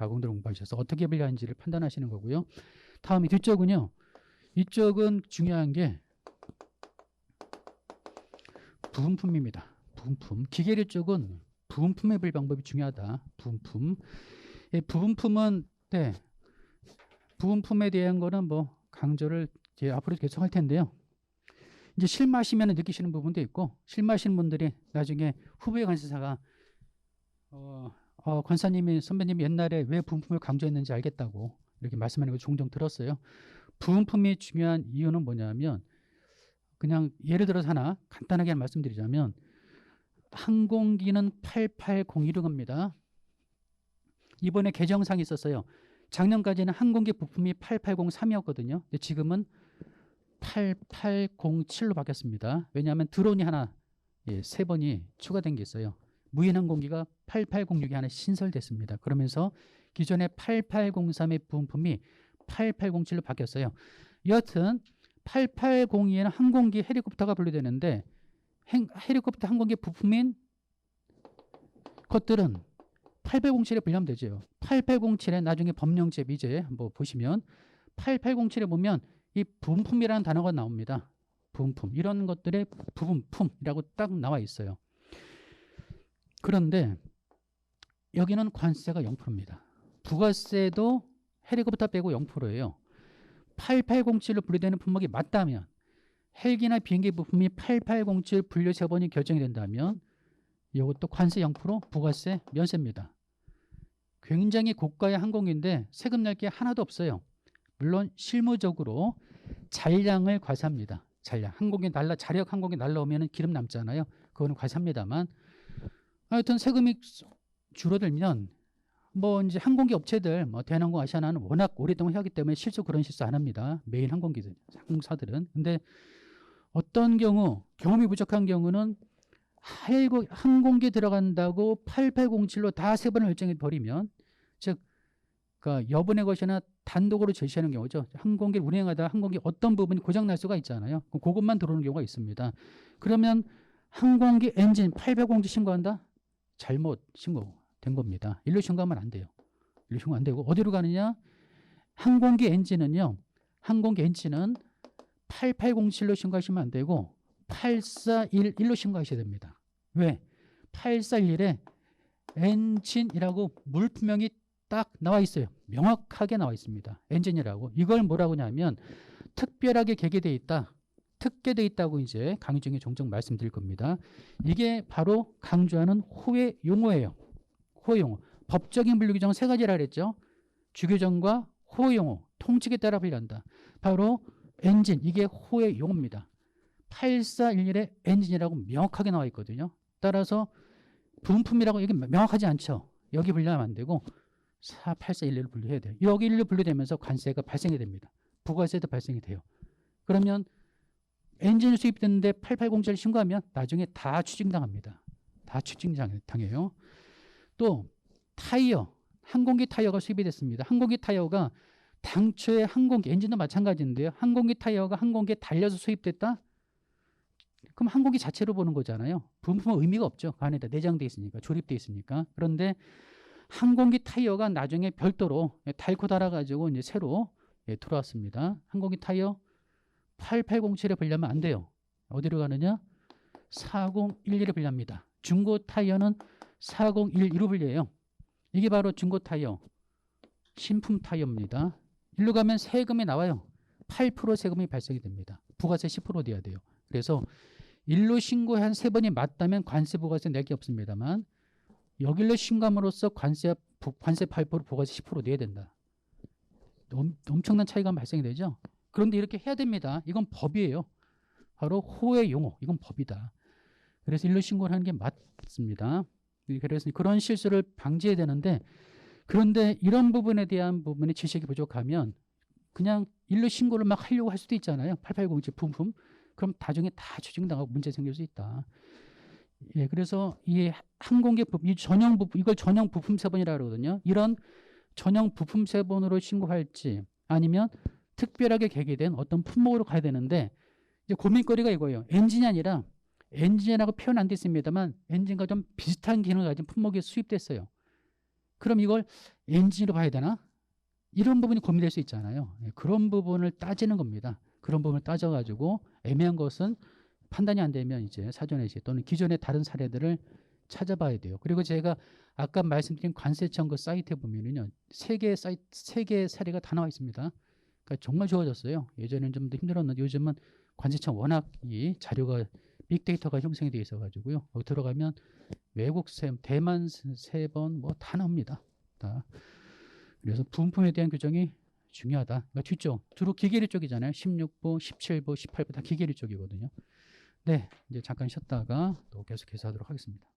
가공들 공부하셔서 어떻게 분류하는지를 판단하시는 거고요. 다음에 뒤쪽은요. 이쪽은 중요한 게 부분품입니다. 부분품. 기계류 쪽은 부분품의 분류 방법이 중요하다. 부분품. 예, 부분품은 네. 부분품에 대한 거는 뭐 강조를 이제 앞으로 계속 할 텐데요. 이제 실마시면 느끼시는 부분도 있고 실마시는 분들이 나중에 후배 관세사가 권사님이 선배님이 옛날에 왜 부분품을 강조했는지 알겠다고 이렇게 말씀하는 걸 종종 들었어요. 부분품이 중요한 이유는 뭐냐면 그냥 예를 들어서 하나 간단하게 말씀드리자면 항공기는 8801로 갑니다. 이번에 개정상이 있었어요. 작년까지는 항공기 부품이 8803이었거든요. 근데 지금은 8807로 바뀌었습니다. 왜냐하면 드론이 하나, 세 번이 추가된 게 있어요. 무인 항공기가 8806이 하나 신설됐습니다. 그러면서 기존의 8803의 부품이 8807로 바뀌었어요. 여하튼 8802에는 항공기 헬리콥터가 분류되는데 헬리콥터 항공기 부품인 것들은 8807에 분류하면 되죠. 8807에 나중에 법령제 미제 한번 보시면 8807에 보면 이 부품이라는 단어가 나옵니다. 부품. 이런 것들의 부품이라고 딱 나와 있어요. 그런데 여기는 관세가 0%입니다. 부가세도 헬리콥터 빼고 0%예요. 8807로 분류되는 품목이 맞다면 헬기나 비행기 부품이 8807 분류 세번이 결정이 된다면 이것도 관세 0%, 부가세 면세입니다. 굉장히 고가의 항공기인데 세금 낼 게 하나도 없어요. 물론 실무적으로 잔량을 과세합니다. 잔량. 자력 항공기 날라오면 기름 남잖아요. 그거는 과세합니다만 하여튼 세금이 줄어들면 뭐 이제 항공기 업체들 대한항공 아시아나는 워낙 오랫동안 해왔기 때문에 실제로 그런 실수 안 합니다. 메인 항공사들은. 근데 어떤 경우 경험이 부족한 경우는 항공기 들어간다고 8807로 다 세 번을 결정해 버리면 즉 그러니까 여분의 것이나 단독으로 제시하는 경우죠. 항공기를 운행하다 항공기 어떤 부분이 고장 날 수가 있잖아요. 그것만 들어오는 경우가 있습니다. 그러면 항공기 엔진 807 신고한다? 잘못 신고된 겁니다. 일로 신고하면 안 돼요. 일로 신고 안 되고 어디로 가느냐? 항공기 엔진은 8807로 신고하시면 안 되고 8411로 신고하셔야 됩니다. 왜? 8411에 엔진이라고 물품명이 딱 나와 있어요. 명확하게 나와 있습니다. 엔진이라고. 이걸 뭐라고 하냐면 특별하게 개개되어 있다. 특계되어 있다고 이제 강의 중에 종종 말씀드릴 겁니다. 이게 바로 강조하는 호의 용어예요. 호의 용어. 법적인 분류 규정은 세 가지라 그랬죠. 주규정과 호의 용어. 통칙에 따라 분류한다. 바로 엔진. 이게 호의 용어입니다. 8411에 엔진이라고 명확하게 나와 있거든요. 따라서 부품이라고 이게 명확하지 않죠. 여기 분류하면 안 되고 8411로 분류해야 돼요. 여기 1로 분류되면서 관세가 발생이 됩니다. 부가세도 발생이 돼요. 그러면 엔진이 수입됐는데 8807을 신고하면 나중에 다 추징당합니다. 다 추징당해요. 또 타이어, 항공기 타이어가 수입이 됐습니다. 항공기 타이어가 당초에 항공기, 엔진도 마찬가지인데요. 항공기 타이어가 항공기에 달려서 수입됐다? 그럼 항공기 자체로 보는 거잖아요. 부품은 의미가 없죠. 그 안에다 내장돼 있으니까, 조립돼 있으니까. 그런데 항공기 타이어가 나중에 별도로 달고 달아가지고 이제 새로 들어왔습니다. 항공기 타이어 8807에 분류하면 안 돼요. 어디로 가느냐? 4011에 분류합니다. 중고 타이어는 4012로 분류해요. 이게 바로 중고 타이어, 신품 타이어입니다. 일로 가면 세금이 나와요. 8% 세금이 발생이 됩니다. 부가세 10% 돼야 돼요. 그래서 일로 신고한 세 번이 맞다면 관세 부가세 낼 게 없습니다만 여기로 신고함으로써 관세 8% 부가세 10% 내야 된다. 엄청난 차이가 발생이 되죠. 그런데 이렇게 해야 됩니다. 이건 법이에요. 바로 호의 용어. 이건 법이다. 그래서 일로 신고를 하는 게 맞습니다. 그래서 그런 실수를 방지해야 되는데 그런데 이런 부분에 대한 부분의 지식이 부족하면 그냥 일로 신고를 막 하려고 할 수도 있잖아요. 8807 부품. 그럼 나중에 다 추징당하고 문제 생길 수 있다. 예, 그래서 이 항공기 부품, 이 전용 부품, 이걸 전용 부품 세번이라고 그러거든요. 이런 전용 부품 세번으로 신고할지 아니면 특별하게 계기된 어떤 품목으로 가야 되는데 이제 고민거리가 이거예요. 엔진이 아니라 엔진이라고 표현 안 돼 있습니다만 엔진과 좀 비슷한 기능을 가진 품목이 수입됐어요. 그럼 이걸 엔진으로 봐야 되나? 이런 부분이 고민될 수 있잖아요. 예, 그런 부분을 따지는 겁니다. 그런 부분을 따져가지고 애매한 것은 판단이 안 되면 이제 사전에 또는 기존의 다른 사례들을 찾아봐야 돼요. 그리고 제가 아까 말씀드린 관세청 그 사이트에 보면은요, 세 개의 사례가 다 나와 있습니다. 그러니까 정말 좋아졌어요. 예전에는 좀 더 힘들었는데 요즘은 관세청 워낙 이 자료가 빅데이터가 형성이 되어 있어가지고요. 거기 들어가면 외국 세, 대만 세 번 뭐 다 나옵니다. 다. 그래서 부분품에 대한 규정이 중요하다. 그러니까 뒤쪽 주로 기계리 쪽이잖아요. 16부, 17부, 18부 다 기계리 쪽이거든요. 네, 이제 잠깐 쉬었다가 또 계속해서 하도록 하겠습니다.